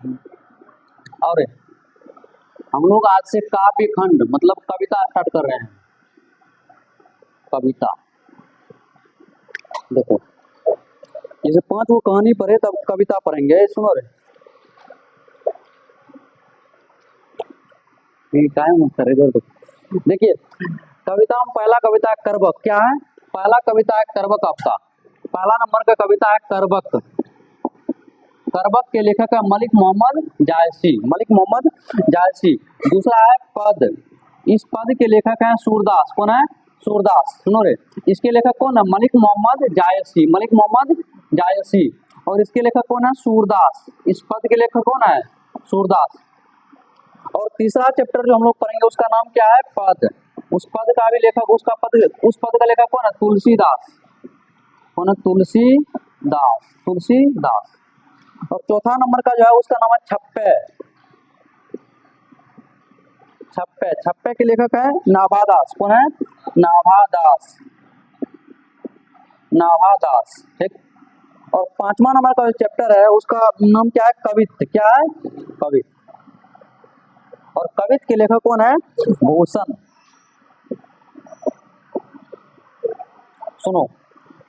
और हम लोग आज से काव्य खंड मतलब कविता स्टार्ट कर रहे हैं। कविता देखो, जैसे 5 वो कहानी पढ़े तब कविता पढ़ेंगे। सुनो रे, देखिए कविता में पहला कविता है करबक। क्या है? पहला कविता है करबक। आपका पहला नंबर का कविता है करबक। करबक के लेखक है मलिक मोहम्मद जायसी। मलिक मोहम्मद जायसी। दूसरा है पद। इस पद के लेखक हैं सूरदास। कौन है? सूरदास। सुनो रे, इसके लेखक कौन है? मलिक मोहम्मद जायसी। मलिक मोहम्मद जायसी। और इसके लेखक कौन है? सूरदास। इस पद के लेखक कौन है? सूरदास। और तीसरा चैप्टर जो हम लोग पढ़ेंगे उसका नाम क्या है? पद। उस पद का भी लेखक उस पद का लेखक कौन है? तुलसीदास। कौन है? तुलसीदास। तुलसीदास। और चौथा नंबर का जो है उसका नाम है छप्पे। छप्पे। छप्पे के लेखक है नाभादास। कौन है? नाभादास। नाभादास। ठीक। और 5वां नंबर का जो चैप्टर है उसका नाम क्या है? कवित्त। क्या है? कवित्त। और कवित्त के लेखक कौन है? भूषण। सुनो,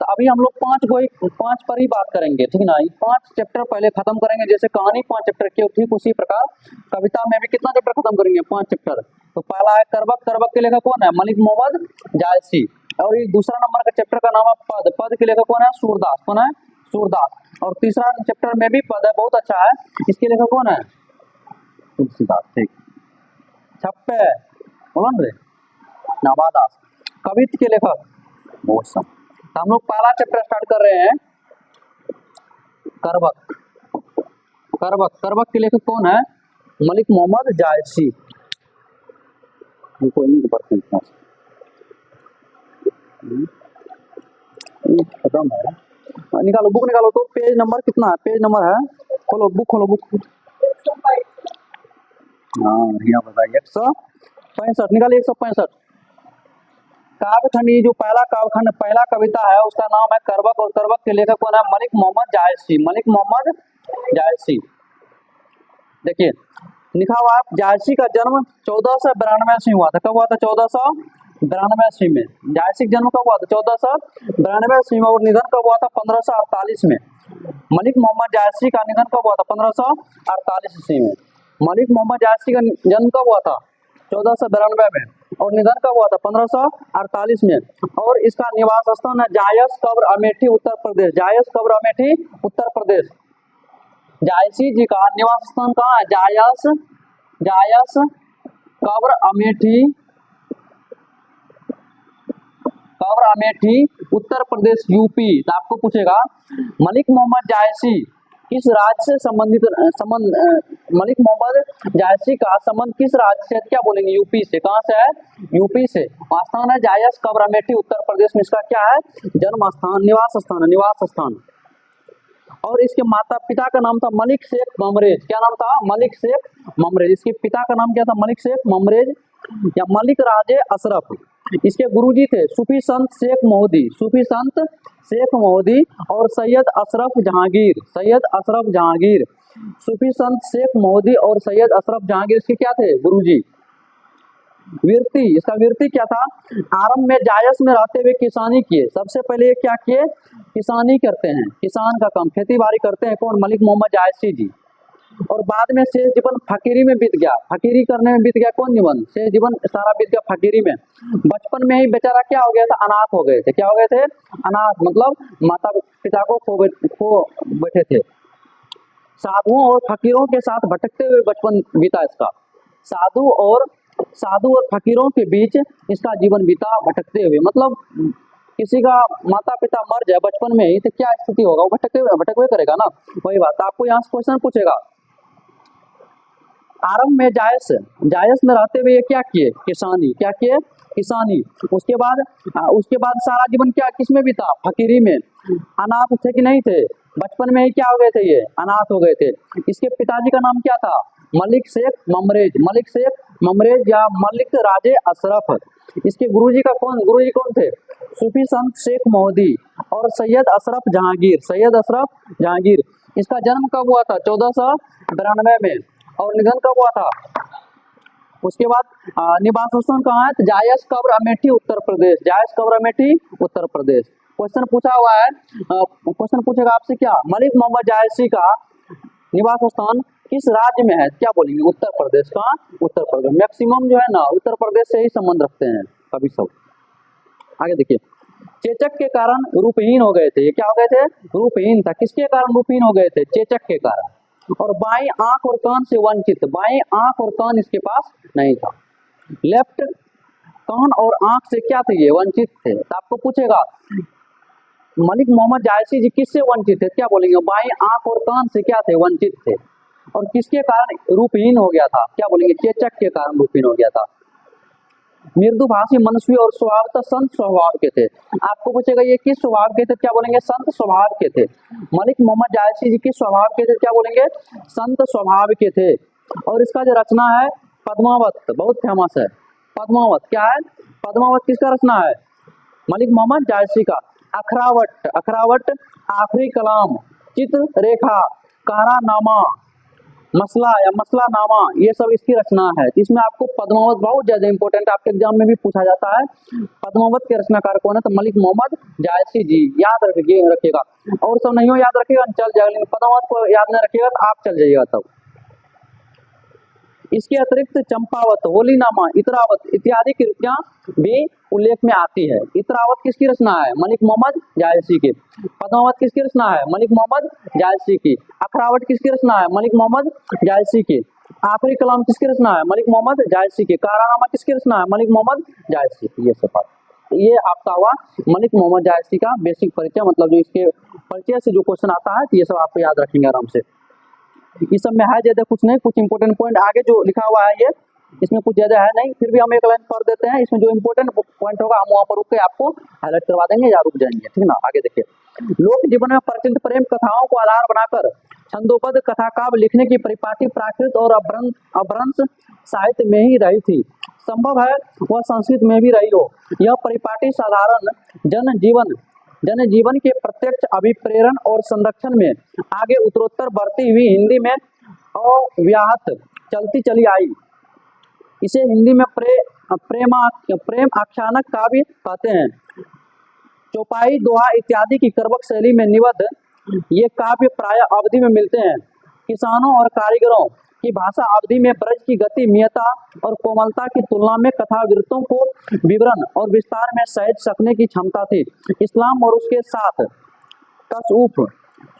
तो अभी हम लोग 5 पर ही बात करेंगे, ठीक ना। 5 चैप्टर पहले खत्म करेंगे। जैसे कहानी 5 चैप्टर की ठीक उसी प्रकार कविता में भी कितना चैप्टर खत्म करेंगे? 5 चैप्टर। तो पहला है करबक। करबक के लेखक कौन है? मलिक मोहम्मद जायसी। और ये दूसरा नंबर का चैप्टर का नाम है पद। पद के लेखक कौन है? सूरदास। कौन है? सूरदास। और तीसरा चैप्टर में भी पद है, बहुत अच्छा है। इसके लेखक कौन है? तुलसीदास। ठीक। छप्पे बोलन रे नाभादास। कवित्त के लेखक भूषण। तो हम लोग पहला चैप्टर स्टार्ट कर रहे हैं, करबक। करबक। करबक के लेखक कौन है? मलिक मोहम्मद जायसी। खत्म है। निकालो बुक, निकालो। तो पेज नंबर कितना है? पेज नंबर है, खोलो बुक, खोलो बुक। हाँ भैया बताइए। 165 निकालिए। 165 काव्यखंड। ये जो पहला काव्यखंड, पहला कविता है उसका नाम है करबक। और करबक के लेखक कौन है? मलिक मोहम्मद जायसी। मलिक मोहम्मद जायसी। देखिए लिखा हुआ है, जायसी का जन्म 1492 ईस्वी में हुआ था। कब हुआ था? 1492 ईस्वी में। जायसी का जन्म कब हुआ था? 1492 ईस्वी में। और निधन कब हुआ था? 1548 में। मलिक मोहम्मद जायसी का निधन कब हुआ था? 1548 ईस्वी में। मलिक मोहम्मद जायसी का जन्म कब हुआ था? 1492 में। और निधन कब हुआ था? 1548 में। और इसका निवास स्थान है जायस कब्र, अमेठी, उत्तर प्रदेश। जायस कब्र, अमेठी, उत्तर प्रदेश। जायसी जी का निवास स्थान कहाँ है? जायस कब्र, अमेठी, कब्र अमेठी, उत्तर प्रदेश, यूपी। तो आपको पूछेगा मलिक मोहम्मद जायसी किस राज्य से मलिक मोहम्मद जायसी का संबंध किस राज्य से? क्या बोलेंगे? यूपी से। कहाँ से है? यूपी से। स्थान है जायस कब्र, अमेठी, उत्तर प्रदेश में। इसका क्या है? जन्म स्थान, निवास स्थान, निवास स्थान। और इसके माता पिता का नाम था मलिक शेख ममरेज। क्या नाम था? मलिक शेख ममरेज। इसके पिता का नाम क्या था? मलिक शेख ममरेज या मलिक राजे अशरफ। इसके गुरुजी थे सूफी संत शेख मोहदी। सूफी संत शेख मोहदी और सैयद अशरफ जहांगीर। सैयद अशरफ जहांगीर। सूफी संत शेख मोहदी और सैयद अशरफ जहांगीर इसके क्या थे? गुरुजी। वीरती, इसका वीरती क्या था? आरंभ में जायस में रहते हुए किसानी किए। सबसे पहले ये क्या किए? किसानी करते हैं, किसान का काम, खेती बाड़ी करते हैं। कौन? मलिक मोहम्मद जायसी जी। और बाद में शेष जीवन फकीरी में बीत गया। फकीरी करने में बीत गया। कौन जीवन? शेष जीवन सारा बीत गया फकीरी में। बचपन में ही बेचारा क्या हो गया था? अनाथ हो गए थे। क्या हो गए थे? अनाथ, मतलब माता पिता को खो बैठे थे। साधुओं और फकीरों के साथ भटकते हुए बचपन बीता इसका। साधु और फकीरों के बीच इसका जीवन बीता भटकते हुए। मतलब किसी का माता पिता मर जाए बचपन में ही तो क्या स्थिति होगा? वो भटकते करेगा ना। वही बात आपको यहाँ से क्वेश्चन पूछेगा। आरंभ में जायस में रहते हुए क्या किए? किसानी। क्या किए? किसानी। उसके बाद सारा जीवन क्या किसमें बीता? फकीरी में। अनाथ थे कि नहीं थे? बचपन में ही क्या हो गए थे? ये अनाथ हो गए थे। इसके पिताजी का नाम क्या था? मलिक शेख ममरेज। मलिक शेख ममरेज या मलिक राजे अशरफ। इसके गुरुजी कौन थे? सूफी संत शेख मोहदी और सैयद अशरफ जहांगीर। सैयद अशरफ जहांगीर। इसका जन्म कब हुआ था? 1492 में। और निधन कब हुआ था? उसके बाद निवास स्थान कहाँ है? तो जायस कब्र अमेठी उत्तर प्रदेश। जायस कब्र अमेठी उत्तर प्रदेश। क्वेश्चन पूछा हुआ है, क्वेश्चन पूछेगा आपसे क्या, मलिक मोहम्मद जायसी का निवास स्थान किस राज्य में है? क्या बोलेंगे? उत्तर प्रदेश का। उत्तर प्रदेश मैक्सिमम जो है ना उत्तर प्रदेश से ही संबंध रखते हैं कभी सब। आगे देखिए, चेचक के कारण रूपहीन हो गए थे। ये क्या हो गए थे? रूपहीन था। किसके कारण रूपहीन हो गए थे? चेचक के कारण। और बाई आंख और कान से वंचित, बाई आंख और कान इसके पास नहीं था। लेफ्ट कान और आंख से क्या थे? ये वंचित थे। तो आपको पूछेगा मलिक मोहम्मद जायसी जी किससे वंचित थे? क्या बोलेंगे? बाई आंख और कान से क्या थे? वंचित थे। और किसके कारण रूपहीन हो गया था? क्या बोलेंगे? चेचक के कारण रूपहीन हो गया था। मृदुभाषी, मनस्वी और स्वभावतः संत स्वभाव के थे। आपको पूछेगा ये किस स्वभाव के थे? क्या बोलेंगे? संत स्वभाव के थे। मलिक मोहम्मद जायसी जी किस स्वभाव के थे? क्या बोलेंगे? संत स्वभाव के थे। और इसका जो रचना है पद्मावत, बहुत फेमस है। पद्मावत क्या है? पद्मावत किसका रचना है? मलिक मोहम्मद जायसी का। अखरावट, अखरावट आखिरी कलाम, चित्र रेखा, कारानामा, मसला या मसलानामा, ये सब इसकी रचना है। इसमें आपको पद्मावत बहुत ज्यादा इंपॉर्टेंट, आपके एग्जाम में भी पूछा जाता है। पद्मावत के रचनाकार कौन है? तो मलिक मोहम्मद जायसी जी। याद रखिएगा। और सब नहीं हो याद रखिएगा चल जाएगा, लेकिन पद्मावत को याद नहीं रखिएगा तो आप चल जाइएगा तब। इसके अतिरिक्त चंपावत, होलीनामा, इतरावत इत्यादि कृतियां भी उल्लेख में आती है। इतरावत किसकी रचना है? मलिक मोहम्मद जायसी की। पद्मावत किसकी रचना है? मलिक मोहम्मद जायसी की। अखरावट किसकी रचना है? मलिक मोहम्मद जायसी की। आखिरी कलाम किसकी रचना है? मलिक मोहम्मद जायसी की। कारानामा किसकी रचना है? मलिक मोहम्मद जायसी की। ये सब बात, ये आपका हुआ मलिक मोहम्मद जायसी का बेसिक परिचय, मतलब जो इसके परिचय से जो क्वेश्चन आता है ये सब आपको याद रखेंगे आराम से। इस सब में है ज्यादा कुछ नहीं, कुछ इंपोर्टेंट पॉइंट आगे जो लिखा हुआ है ये, इसमें कुछ ज्यादा है नहीं, फिर भी हम एक लाइन पढ़ देते हैं। इसमें जो इंपोर्टेंट पॉइंट होगा हम वहां पर रुक के आपको हाईलाइट करवा देंगे या रुक जाएंगे, ठीक ना। आगे देखिए, लोक जीवन में प्रचलित प्रेम कथाओं को आधार बनाकर छंदोबद्ध कथा काव्य लिखने की परिपाटी प्राकृत और अपभ्रंश साहित्य में ही रही थी। संभव है वह संस्कृत में भी रही हो। यह परिपाटी साधारण जनजीवन के प्रत्यक्ष अभिप्रेरण और संरक्षण में आगे उत्तरोत्तर बढ़ती हुई हिंदी में अव्याहत चलती चली आई। इसे हिंदी में प्रेम आख्यानक काव्य कहते हैं। चौपाई, दोहा इत्यादि की कर्वक शैली में निबद्ध ये काव्य प्राय अवधि में मिलते हैं। किसानों और कारीगरों की भाषा अवधि में ब्रज की गति, मियता और कोमलता की तुलना में कथावृत्तों को विवरण और विस्तार में सहेज सकने की क्षमता थी। इस्लाम और उसके साथ तसऊफ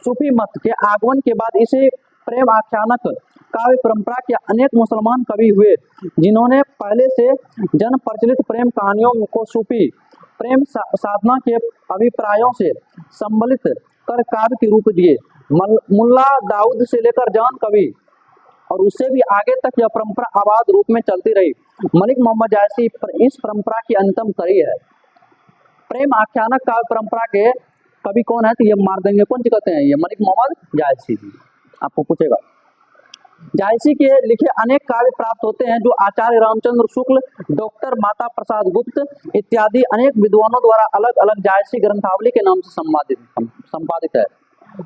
सूफी मत के आगमन के बाद इसे प्रेम आख्यानक काव्य परंपरा के अनेक मुसलमान कवि हुए, जिन्होंने पहले से जन प्रचलित प्रेम कहानियों को सूफी प्रेम साधना के अभिप्रायों से सम्मिलित कर काव्य के रूप दिए। मुल्ला दाऊद से लेकर जान कवि और उससे भी आगे तक यह परंपरा आबाद रूप में चलती रही। मलिक मोहम्मद जायसी इस परंपरा की अंतिम कड़ी है। प्रेम आख्यानक काव्य परंपरा के कवि कौन है? तो ये मार देंगे, कौन कहते हैं? ये मलिक मोहम्मद जायसी जी। आपको पूछेगा, जायसी के लिखे अनेक काव्य प्राप्त होते हैं जो आचार्य रामचंद्र शुक्ल, डॉक्टर माता प्रसाद गुप्त इत्यादि अनेक विद्वानों द्वारा अलग अलग जायसी ग्रंथावली के नाम से संपादित है।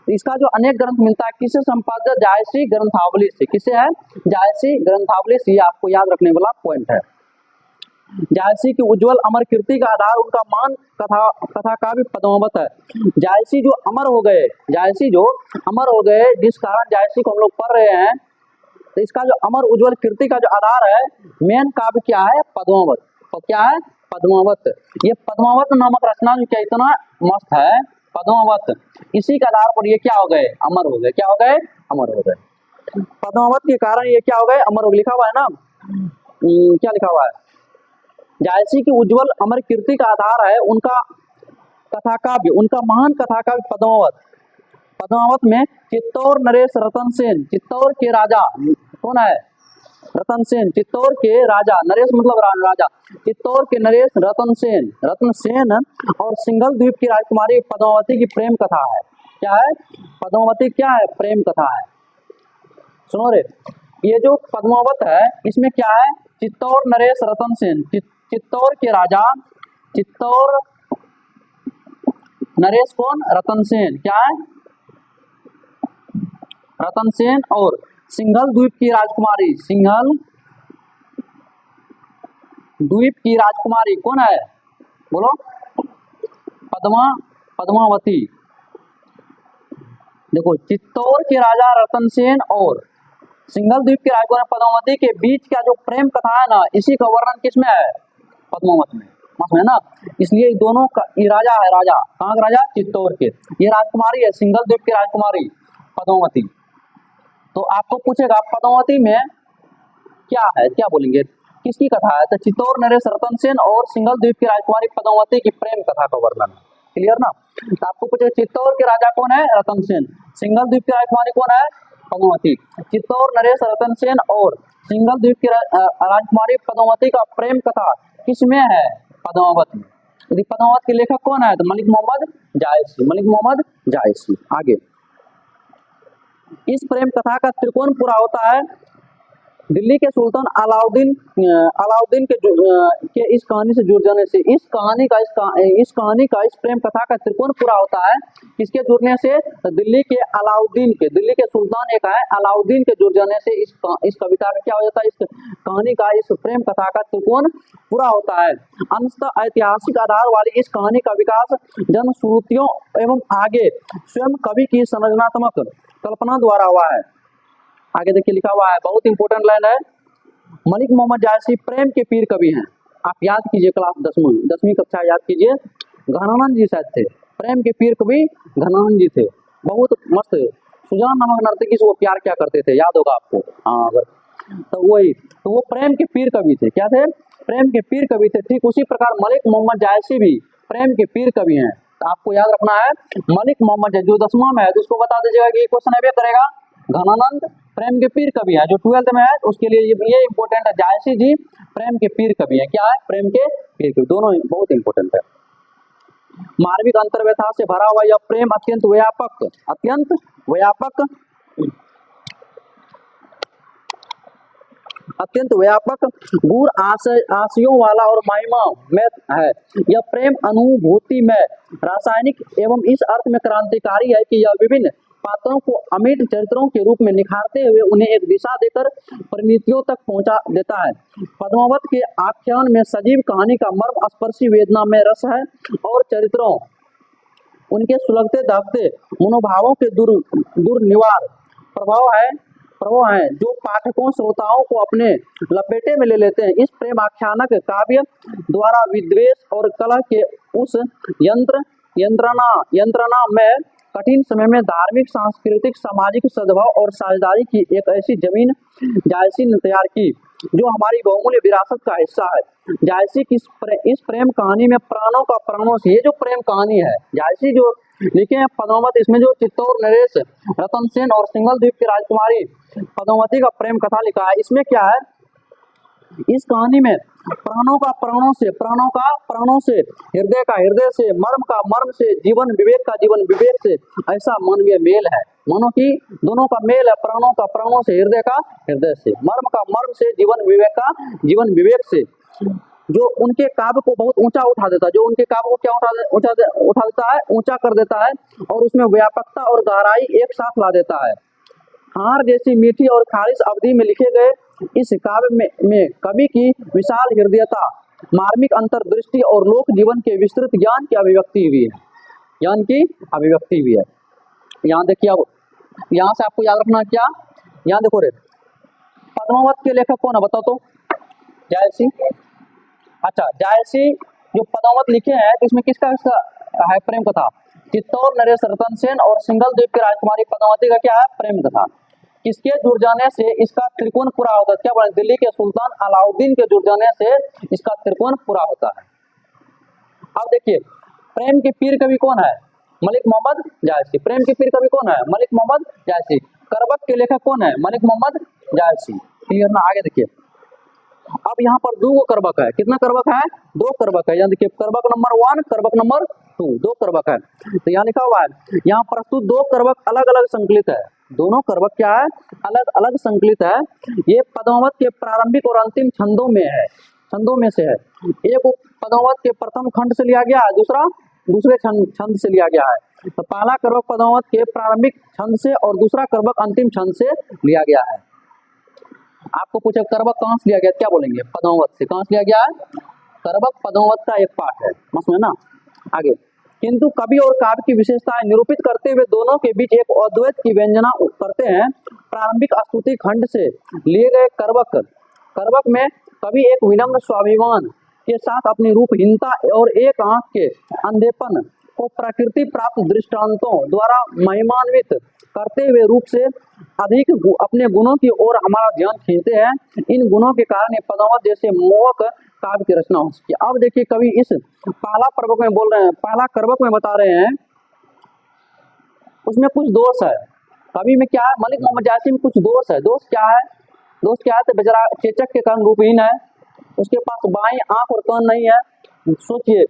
इसका जो अनेक ग्रंथ मिलता है किससे संपादित? जायसी ग्रंथावली से। किससे है? जायसी ग्रंथावली से। आपको याद रखने वाला पॉइंट है। जायसी की उज्जवल अमर कीर्ति का आधार उनका मान कथा काव्य पद्मावत है। जायसी जो अमर हो गए, जायसी जो अमर हो गए, जिस कारण जायसी को हम लोग पढ़ रहे हैं, तो इसका जो अमर उज्जवल कीर्ति का जो आधार है, मेन काव्य क्या है? पद्मावत। तो क्या है? पद्मावत। ये पद्मावत नामक रचना जो क्या इतना मस्त है, पद्मावत, इसी के आधार पर ये क्या हो गए? अमर हो गए। क्या हो गए? अमर हो गए। पद्मावत के कारण ये क्या हो गए? अमर हो गए। लिखा हुआ है ना, क्या लिखा हुआ है? जायसी की उज्जवल अमर कीर्ति का आधार है उनका कथा काव्य, उनका महान कथा काव्य पद्मावत। पद्मावत में चित्तौर नरेश रतन सेन, चित्तौर के राजा कौन है? रतन सेन, चित्तौर के राजा, नरेश मतलब राजा, चित्तौर के नरेश रतन सेन और सिंघल द्वीप की राजकुमारी पद्मावती की प्रेम कथा है। क्या है? पद्मावती क्या है? प्रेम कथा है। सुनो रे, ये जो पद्मावत है इसमें क्या है? चित्तौर नरेश रतन सेन, चित्तौर के राजा, चित्तौर नरेश कौन? रतन सेन। क्या है? रतन सेन और सिंघल द्वीप की राजकुमारी, सिंघल द्वीप की राजकुमारी कौन है? बोलो। पद्मावती। देखो, चित्तौड़ के राजा रतन सेन और सिंघल द्वीप की राजकुमारी पद्मावती के बीच का जो प्रेम कथा है ना, इसी का वर्णन किसमें है? पद्मावत में, है ना। इसलिए दोनों का ये राजा है, राजा कहाँ का राजा? चित्तौड़ के। ये राजकुमारी है सिंघल द्वीप की राजकुमारी पद्मावती। तो आपको पूछेगा पद्मावती में क्या है, क्या बोलेंगे, किसकी कथा है? तो चित्तौड़ नरेश रतन सेन और सिंघल द्वीप की राजकुमारी पद्मावती की प्रेम कथा का वर्णन है। क्लियर ना। तो आपको पूछेगा चित्तौड़ के राजा कौन है? रतन सेन। सिंघल द्वीप की राजकुमारी कौन है? पद्मावती। चित्तौड़ नरेश रतन सेन और सिंघल द्वीप की राजकुमारी पद्मावती का प्रेम कथा किसमें है? पद्मावत में। यदि पद्मावत के लेखक कौन है? तो मलिक मोहम्मद जायसी, मलिक मोहम्मद जायसी। आगे, इस प्रेम कथा का त्रिकोण पूरा होता है दिल्ली के सुल्तान अलाउद्दीन के इस कहानी से जुड़ जाने से। इस कहानी का इस प्रेम कथा का त्रिकोण पूरा होता है किसके जुड़ने से? दिल्ली के सुल्तान एक है अलाउद्दीन के जुड़ जाने से इस कविता का क्या हो जाता है? इस कहानी का, इस प्रेम कथा का त्रिकोण पूरा होता है। अंततः ऐतिहासिक आधार वाली इस कहानी का विकास जनश्रुतियों एवं आगे स्वयं कवि की संरचनात्मक कल्पना द्वारा हुआ है। आगे देखिए लिखा हुआ है, बहुत इंपॉर्टेंट लाइन है। मलिक मोहम्मद जायसी प्रेम के पीर कवि हैं। आप याद कीजिए, क्लास 10वीं कक्षा याद कीजिए, घनानंद जी शायद थे प्रेम के पीर कवि, घनानंद जी थे। बहुत मस्त सुजान नामक नर्तकी से वो प्यार क्या करते थे, याद होगा आपको। हाँ, तो वही, तो वो प्रेम के पीर कवि थे। क्या थे? प्रेम के पीर कवि थे। ठीक उसी प्रकार मलिक मोहम्मद जायसी भी प्रेम के पीर कवि हैं। तो आपको याद रखना है मलिक मोहम्मद जो 10वां में है तो उसको बता दीजिएगा कि क्वेश्चन अवे करेगा। घनानंद प्रेम के पीर कवि है, जो 12th में है उसके लिए ये इंपॉर्टेंट है। जायसी जी प्रेम के पीर कवि है। क्या है? प्रेम के पीर कवि, दोनों बहुत इंपॉर्टेंट है। मार्मिक अंतर्व्यथा से भरा हुआ यह प्रेम अत्यंत व्यापक गूढ़ आशयों वाला और महिमा में है। यह प्रेम अनुभूति में रासायनिक एवं इस अर्थ में क्रांतिकारी है कि यह विभिन्न पात्रों को अमिट चरित्रों के रूप में निखारते हुए उन्हें एक दिशा देकर परिणतियों तक पहुंचा देता है। पद्मावत के आख्यान में सजीव कहानी का मर्म स्पर्शी वेदना में रस है और चरित्रों उनके सुलगते दहकते मनोभावों के दुर्निवार प्रभाव है जो पाठकों श्रोताओं को अपने लपेटे में ले लेते हैं। इस प्रेम आख्यानक काव्य द्वारा विद्वेष और कलह के उस यंत्रणा में कठिन समय में धार्मिक, सांस्कृतिक, सामाजिक सद्भाव और साझेदारी की एक ऐसी जमीन जायसी ने तैयार की जो हमारी बहुमूल्य विरासत का हिस्सा है। जायसी की इस प्रेम कहानी में प्राणों से, ये जो प्रेम कहानी है जायसी जो लिखे हैं पद्मावत, इसमें जो चित्तौड़ नरेश रतन सेन और सिंघल द्वीप की राजकुमारी पद्मावती का प्रेम कथा लिखा है, इसमें क्या है? इस कहानी में प्राणों का प्राणों से, हृदय से, मर्म का मर्म से, जीवन विवेक का जीवन विवेक से ऐसा मानवीय मेल है। मानो कि दोनों का मेल है, प्राणों का प्राणों से, हृदय का हृदय से, मर्म का मर्म से, जीवन विवेक का जीवन विवेक से, जो उनके काव्य को बहुत ऊंचा उठा देता है, जो उनके काव्य को क्या उठा देता है, ऊंचा कर देता है और उसमें व्यापकता और गहराई एक साथ ला देता है। हार जैसी मीठी और खारिश अवधि में लिखे गए इस काव्य में कवि की विशाल हृदयता, मार्मिक अंतर्दृष्टि और लोक जीवन के विस्तृत ज्ञान की अभिव्यक्ति हुई है। यहाँ देखिए, अब यहाँ से आपको याद रखना क्या, यहाँ देखो रे, पद्मावत के लेखक कौन है बताओ तो? जायसी। अच्छा, जायसी जो पद्मावत लिखे हैं तो इसमें किसका है प्रेम कथा? चित्तौड़ नरेश रतन सेन और सिंघल द्वीप की राजकुमारी पद्मावती का क्या है? प्रेम कथा। इसके जुड़ जाने से इसका त्रिकोण पूरा होता है। क्या बोले? दिल्ली के सुल्तान अलाउद्दीन के जुड़ जाने से इसका त्रिकोण पूरा होता है। अब देखिए, प्रेम के पीर कवि कौन है? मलिक मोहम्मद जायसी। प्रेम के पीर कवि कौन है? मलिक मोहम्मद जायसी। करबक के लेखक कौन है? मलिक मोहम्मद जायसी। क्लियर ना? आगे देखिए, अब यहाँ पर 2 करबक है। कितना करबक है? 2 करबक है। यहाँ देखिए, करबक नंबर 1, करबक नंबर 2, 2 करबक है। तो यहाँ लिखा हुआ है, यहाँ प्रस्तुत 2 करबक अलग अलग संकलित है। दोनों करबक क्या है? अलग अलग संकलित है। ये पद्मावत के प्रारंभिक और अंतिम छंदों में से है। एक पद्मावत के प्रथम खंड से लिया गया है, दूसरे छंद से लिया गया है। तो पहला कर्मक पदोवत के प्रारंभिक छंद से और दूसरा कर्मक अंतिम छंद से लिया गया है। आपको पूछे कर्मक कहाँ से लिया गया, क्या बोलेंगे? पदोवत से। कहाँ से लिया गया है? कर्मक पदोवत का एक पार्ट है, समझ ना। आगे, किंतु कवि और काव्य की विशेषताएं निरूपित करते हुए दोनों के बीच एक अद्वैत की व्यंजना करते हैं। प्रारंभिक स्तुति खंड से लिए गए कर्मक में कवि एक विनम्र स्वाभिमान के साथ अपनी रूपहीनता और एक आंख के अंधेपन को प्रकृति प्राप्त दृष्टांतों द्वारा महिमान्वित करते हुए रूप से अधिक अपने गुणों की ओर हमारा ध्यान खींचते हैं। इन गुणों के कारण ये पदोवत जैसे मोहक काव्य की रचना हो सकी। अब देखिए, कवि इस पहला पर्वक में बोल रहे हैं, पहला कर्मक में बता रहे हैं, उसमें कुछ दोष है। कवि में क्या है? मलिक मोहम्मद जायसी में कुछ दोष है। दोष क्या है? तो बेचारा चेचक के कारण रूपहीन है, उसके पास बाईं आंख और कान नहीं है। सोचिए,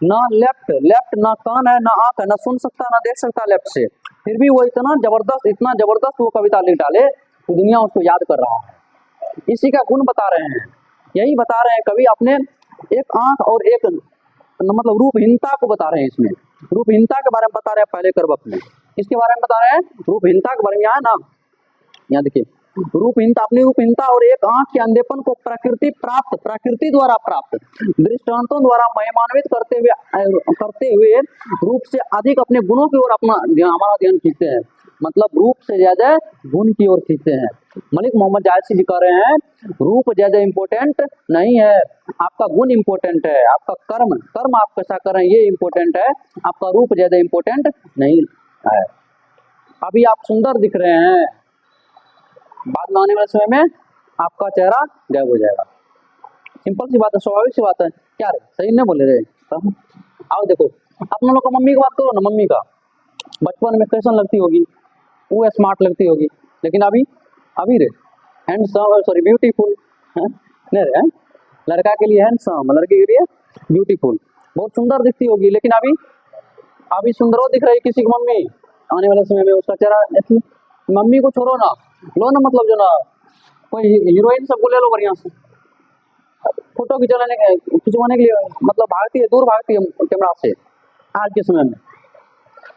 ना लेफ्ट ना कान है, ना आंख है, ना सुन सकता ना देख सकता लेफ्ट से, फिर भी वो इतना जबरदस्त वो कविता लिख डाले तो दुनिया उसको याद कर रहा है। इसी का गुण बता रहे हैं, यही बता रहे हैं कवि अपने एक आंख और एक मतलब रूपहीनता को बता रहे हैं। इसमें रूपहीनता के बारे में बता रहे हैं पहले कर्मक में। इसके बारे में बता रहे हैं रूपहीनता के बारे में। यहाँ ना, यहाँ देखिए, रूपहीनता, अपनी रूपहीनता और एक आंख के अंधेपन को प्रकृति द्वारा प्राप्त दृष्टांतों द्वारा महिमान्वित करते हुए रूप से अधिक अपने गुणों की ओर हमारा ध्यान खींचते हैं। मतलब रूप से ज्यादा गुण की ओर खींचते हैं। मलिक मोहम्मद जायसी जी कह रहे हैं रूप ज्यादा इम्पोर्टेंट नहीं है, आपका गुण इम्पोर्टेंट है, आपका कर्म आप कैसा कर रहे हैं ये इम्पोर्टेंट है, आपका रूप ज्यादा इम्पोर्टेंट नहीं है। अभी आप सुंदर दिख रहे हैं, बाद में आने वाले समय में आपका चेहरा गायब हो जाएगा। सिंपल सी बात है, स्वाभाविक सी बात है। क्या रे, सही नहीं बोले रे? आओ देखो, अपने लोग का मम्मी की बात करो ना। मम्मी का बचपन में कैसन लगती होगी? वो स्मार्ट लगती होगी, लेकिन अभी रे हैंडसम, सॉरी ब्यूटीफुल नहीं रे, लड़का के लिए हैंडसम, लड़के के लिए ब्यूटीफुल, बहुत सुंदर दिखती होगी, लेकिन अभी सुंदर दिख रही किसी की मम्मी, आने वाले समय में उसका चेहरा। मम्मी को छोड़ो ना, लो ना, मतलब जो ना कोई हीरोइन सबको ले लो बढ़िया से, फोटो खिंचवाने के लिए, मतलब दूर भागती है कैमरा से आज के समय में।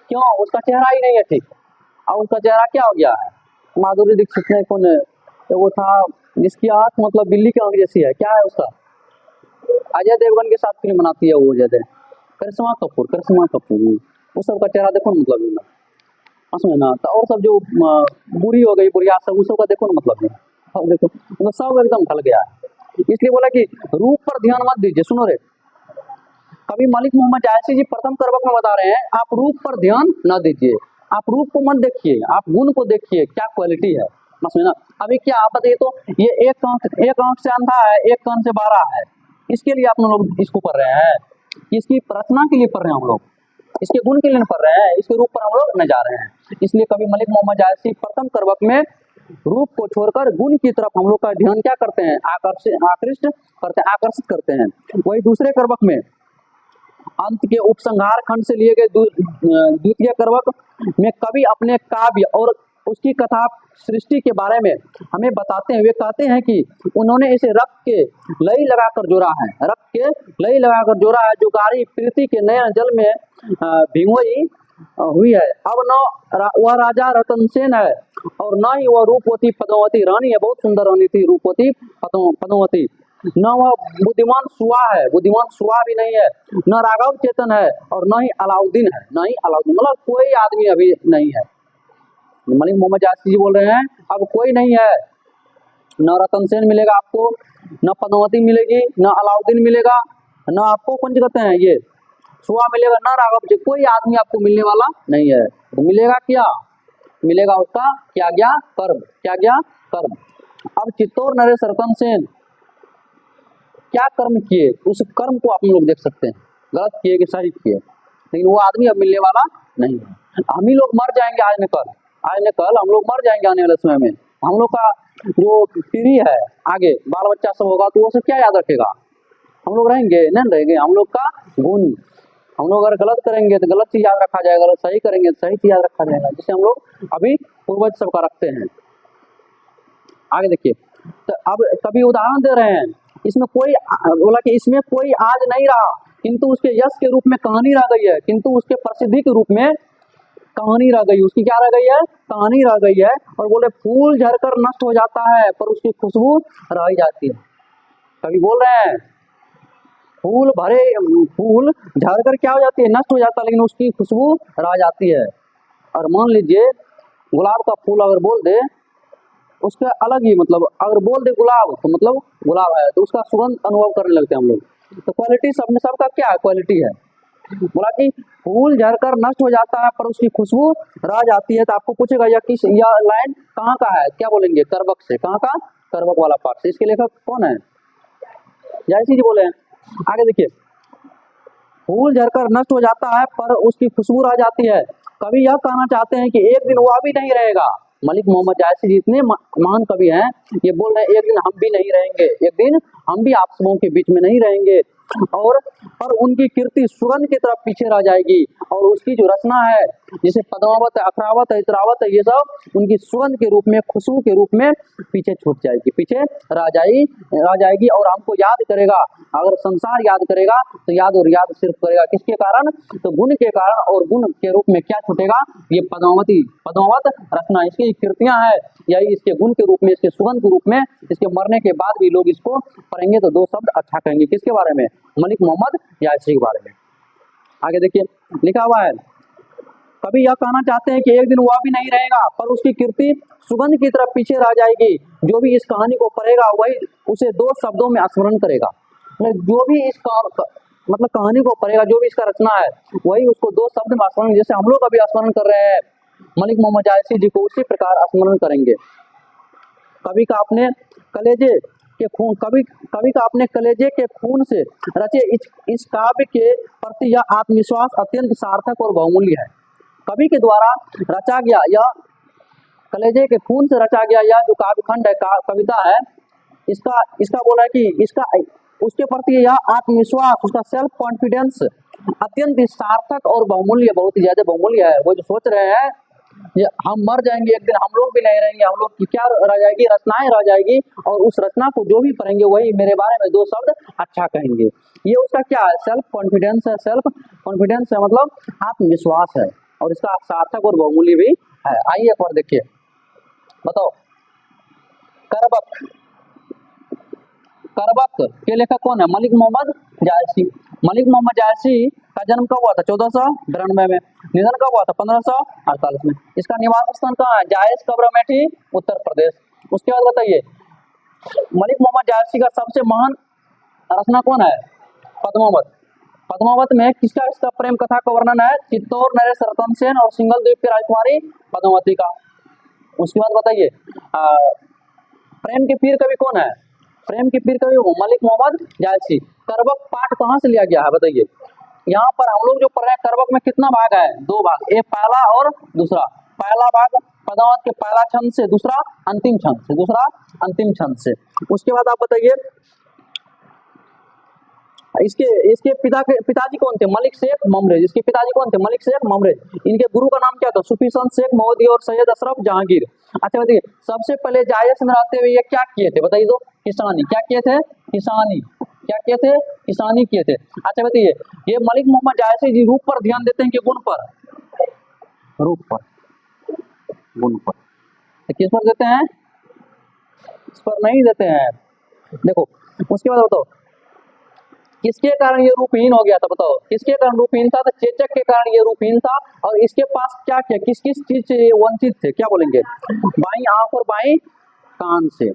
क्यों? उसका चेहरा ही नहीं है ठीक। अब उसका चेहरा क्या हो गया है? माधुरी दीक्षित ने कौन है तो वो था जिसकी आंख मतलब बिल्ली की आंख जैसी है, क्या है उसका? अजय देवगन के साथ फिल्म बनाती है वो, जैसे करिश्मा कपूर, उस सबका चेहरा देखो ना, मतलब उसमें ना। तो और सब जो बुरी हो गई, बुढ़िया सब, उस सब का देखो ना, मतलब सब देखो, मतलब सब एकदम ढल गया है। इसलिए बोला कि रूप पर ध्यान मत दीजिए। सुनो रे, कभी मलिक मोहम्मद जायसी जी प्रथम कर्मक में बता रहे हैं आप रूप पर ध्यान न दीजिए, आप रूप को मत देखिए, आप गुण को देखिए, क्या क्वालिटी है, समझ ना। अभी क्या आप बताइए, तो ये एक आंख से अंधा है, एक कान से बहरा है, इसके लिए आप लोग इसको पढ़ रहे हैं? इसकी रचना के लिए पढ़ रहे हैं हम लोग, इसके गुण के लिए पढ़ रहे हैं, इसके रूप पर हम लोग न जा रहे हैं। इसलिए कभी मलिक मोहम्मद जायसी प्रथम कर्मक में रूप को छोड़कर गुण की तरफ हम लोग का ध्यान क्या करते हैं? आकर्षित करते हैं। वही दूसरे कर्मक में अंत के उपसंहार खंड से लिए गए द्वितीय कर्मक में कवि अपने काव्य और उसकी कथा सृष्टि के बारे में हमें बताते हुए कहते हैं कि उन्होंने इसे रक्त के लई लगाकर जोड़ा है, जो गारी प्रीति के नयन जल में भिगोई हुई है। अब न वह राजा रतन सेन है और न ही वह रूपवती पद्मावती रानी है, बहुत सुंदर रानी थी रूपवती पद्मावती। न वह बुद्धिमान सुआ भी नहीं है, न राघव चेतन है और न ही अलाउद्दीन है, मतलब कोई आदमी अभी नहीं है। मलिक मोहम्मद जायसी जी बोल रहे हैं अब कोई नहीं है, न रतन सेन मिलेगा आपको, न पद्मावती मिलेगी, न अलाउद्दीन मिलेगा, न आपको कौन कहते हैं ये सुआ मिलेगा, न राघव जी, कोई आदमी आपको मिलने वाला नहीं है। तो मिलेगा क्या? मिलेगा उसका क्या गया कर्म। अब चित्तौड़ नरेश रतन सेन क्या कर्म किए, उस कर्म को आप लोग देख सकते हैं, गलत किए कि सही किए, लेकिन वो आदमी अब मिलने वाला नहीं है। हम ही लोग मर जाएंगे आज न कल हम लोग मर जाएंगे आने वाले समय में। हम लोग का जो पीढ़ी है आगे, बाल बच्चा सब होगा, तो वो सब क्या याद रखेगा? हम लोग रहेंगे नहीं रहेंगे, हम लोग का गुण, हम लोग अगर गलत करेंगे तो गलत चीज याद रखा जाएगा, अगर सही करेंगे तो सही चीज याद रखा जाएगा, जिसे हम लोग अभी पूर्वज सबका रखते हैं। आगे देखिए, तो अब कभी उदाहरण दे रहे हैं, इसमें कोई बोला कि इसमें कोई आज नहीं रहा, किंतु उसके यश के रूप में कहानी रह गई है, किंतु उसके प्रसिद्धि के रूप में कहानी रह गई, उसकी क्या रह गई है, कहानी रह गई है। और बोले फूल झड़कर नष्ट हो जाता है पर उसकी खुशबू रह ही जाती है। कभी बोल रहे हैं फूल भरे, फूल झड़कर क्या हो जाती है, नष्ट हो जाता है, लेकिन उसकी खुशबू रह जाती है। और मान लीजिए गुलाब का फूल अगर बोल दे, उसका अलग ही मतलब, अगर बोल दे गुलाब तो मतलब गुलाब है, तो उसका सुगंध अनुभव करने लगते हैं हम लोग। तो क्वालिटी सब में, सबका क्या है, क्वालिटी है। बोला कि फूल झड़कर नष्ट हो जाता है पर उसकी खुशबू रह जाती है। तो आपको पूछेगा यह लाइन कहाँ का है, क्या बोलेंगे, करबक से। कहाँ का, करबक वाला पार्ट से। इसके लेखक कौन है, जायसी जी बोले हैं। आगे देखिए, फूल झड़कर नष्ट हो जाता है पर उसकी खुशबू रह जाती है। कवि यह कहना चाहते हैं कि एक दिन वह भी नहीं रहेगा। मलिक मोहम्मद जायसी जी इतने महान कवि हैं, ये बोल रहे हैं एक दिन हम भी नहीं रहेंगे, एक दिन हम भी आप सबों के बीच में नहीं रहेंगे, और उनकी कीर्ति सुगंध की तरफ पीछे रह जाएगी। और उसकी जो रचना है, जैसे पद्मावत है, अखरावत है, इतरावत है, ये सब उनकी सुगंध के रूप में, खुशबू के रूप में पीछे छूट जाएगी, पीछे रह जाएगी। और हमको याद करेगा, अगर संसार याद करेगा तो याद और याद सिर्फ करेगा किसके कारण, तो गुण के कारण। और गुण के रूप में क्या छूटेगा, ये पद्मावत रचना, इसकी कीर्तियां है, यही इसके गुण के रूप में, इसके सुगंध के रूप में, इसके मरने के बाद भी लोग इसको पढ़ेंगे तो दो शब्द अच्छा कहेंगे। किसके बारे में, मलिक मोहम्मद जायसी के बारे में। आगे देखिए लिखा हुआ है, कभी यह कहना चाहते हैं कि एक दिन वह भी नहीं रहेगा पर उसकी कीर्ति सुगंध की तरफ पीछे रह जाएगी। जो भी इस कहानी को पढ़ेगा वही उसे दो शब्दों में स्मरण करेगा। जो भी इस मतलब कहानी को पढ़ेगा, जो भी इसका रचना है, वही उसको दो शब्द में स्मरण, जैसे हम लोग अभी स्मरण कर रहे हैं मलिक मोहम्मद जायसी जी को, उसी प्रकार स्मरण करेंगे। कवि का अपने कलेजे के खून, कवि का अपने कलेजे के खून से रचे इस काव्य के प्रति यह आत्मविश्वास अत्यंत सार्थक और बहुमूल्य है। कवि के द्वारा रचा गया यह, कलेजे के खून से रचा गया यह जो काव्य खंड है, कविता है, इसका बोला है कि इसका उसके प्रति यह आत्मविश्वास, उसका सेल्फ कॉन्फिडेंस अत्यंत सार्थक और बहुमूल्य, बहुत ही ज्यादा बहुमूल्य है। वो जो सोच रहे हैं ये हम मर जाएंगे एक दिन, हम लोग भी नहीं रहेंगे, हम लोग की क्या रह जाएगी, रचनाएं रह जाएगी, और उस रचना को जो भी पढ़ेंगे वही मेरे बारे में दो शब्द अच्छा कहेंगे। ये उसका क्या है, सेल्फ कॉन्फिडेंस है। सेल्फ कॉन्फिडेंस है मतलब आत्मविश्वास है, और इसका सार्थक और बहुमूल्य भी है। आइए एक बार देखिए, बताओ करबक के लेखक कौन है, मलिक मोहम्मद जायसी। मलिक मोहम्मद जायसी का जन्म कब हुआ था, 1492 में। निधन कब हुआ था, 1548 में। इसका निवास स्थान कहाँ है, जायस कब्र अमेठी, उत्तर प्रदेश। उसके बाद बताइए, मलिक मोहम्मद जायसी का सबसे महान रचना कौन है, पद्मावत। पद्मावत में किसका इसका प्रेम कथा का वर्णन है, चित्तौड़ नरेश रतन सेन और सिंगल द्वीप की राजकुमारी पद्मावती का। उसके बाद बताइए, प्रेम के पीर कवि कौन है, प्रेम के पीर कवि मलिक मोहम्मद जायसी। करबक पाठ कहाँ से लिया गया है बताइए। यहाँ पर हम लोग जो पढ़ रहे हैं, करबक में कितना भाग है, दो भाग, एक पहला और दूसरा। पहला भाग पद्मावत के पहला छंद से, दूसरा अंतिम छंद से, दूसरा अंतिम छंद से। उसके बाद आप बताइए, इसके पिताजी कौन थे, मलिक शेख ममरेज। इसके पिताजी कौन थे, मलिक शेख ममरेज। इनके गुरु का नाम क्या था, सूफी संत शेख मोहदी और सैयद अशरफ जहांगीर। अच्छा बताइए, सबसे पहले जायस में रहते हुए ये क्या किए थे बताइए तो, किसानी। क्या किए थे, किसानी। क्या किए थे, किसानी किए थे। अच्छा बताइए, ये मलिक मोहम्मद जायसी जी रूप पर ध्यान देते हैं कि गुण पर, रूप पर, गुण पर, तो किस पर देते हैं, इस पर नहीं देते हैं। देखो उसके बाद बताओ, किसके कारण ये रूपहीन हो गया था बताओ, किसके कारण रूपहीन था, तो चेचक के कारण ये रूपहीन था। और इसके पास क्या क्या, किस किस चीज से ये वंचित थे, क्या बोलेंगे, बाई आंख और बाई कान से।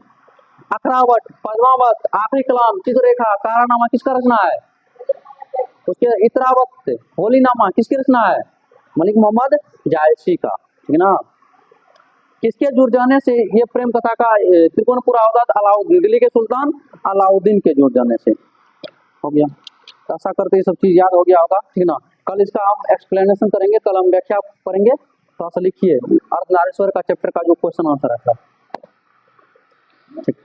अखरावट, पद्मावत, आखिरी कलाम, चित्ररेखा, कारानामा किसका रचना है, उसके इतरावत, होलीनामा किसकी रचना है, मलिक मोहम्मद जायसी का, ठीक ना। किसके जुड़ जाने से ये प्रेम कथा का त्रिकोणपुर अवदात अलाउद्दीन, दिल्ली के सुल्तान अलाउद्दीन के जुड़ जाने से हो गया। तो ऐसा करते ये सब चीज याद हो गया होगा, ठीक ना। कल इसका हम एक्सप्लेनेशन करेंगे, कल हम व्याख्या करेंगे। थोड़ा सा लिखिए अर्धनारीश्वर का चैप्टर का जो क्वेश्चन आंसर है, ठीक।